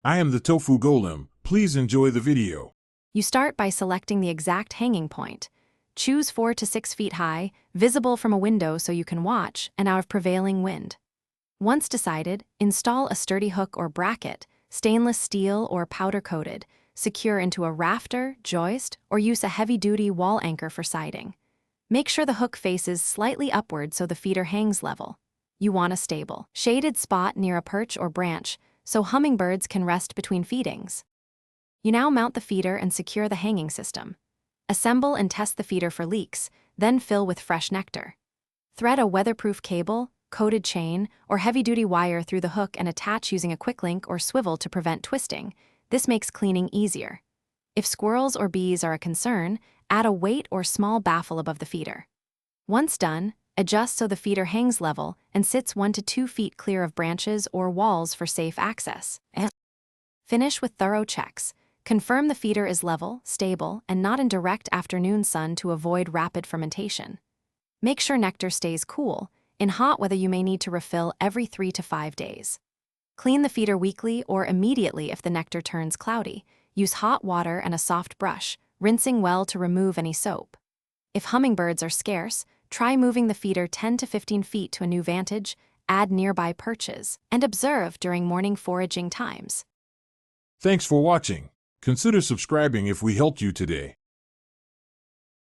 I am the tofu golem. Please enjoy the video. You start by selecting the exact hanging point. Choose 4 to 6 feet high, visible from a window so you can watch, and out of prevailing wind. Once decided, install a sturdy hook or bracket, stainless steel or powder-coated, secure into a rafter, joist, or use a heavy-duty wall anchor for siding. Make sure the hook faces slightly upward so the feeder hangs level. You want a stable, shaded spot near a perch or branch so hummingbirds can rest between feedings. You now mount the feeder and secure the hanging system. Assemble and test the feeder for leaks, then fill with fresh nectar. Thread a weatherproof cable, coated chain, or heavy-duty wire through the hook and attach using a quick link or swivel to prevent twisting. This makes cleaning easier. If squirrels or bees are a concern, add a weight or small baffle above the feeder. Once done, adjust so the feeder hangs level and sits 1 to 2 feet clear of branches or walls for safe access. Finish with thorough checks. Confirm the feeder is level, stable, and not in direct afternoon sun to avoid rapid fermentation. Make sure nectar stays cool. In hot weather, you may need to refill every 3 to 5 days. Clean the feeder weekly or immediately if the nectar turns cloudy. Use hot water and a soft brush, rinsing well to remove any soap. If hummingbirds are scarce, try moving the feeder 10 to 15 feet to a new vantage, add nearby perches, and observe during morning foraging times. Thanks for watching. Consider subscribing if we helped you today.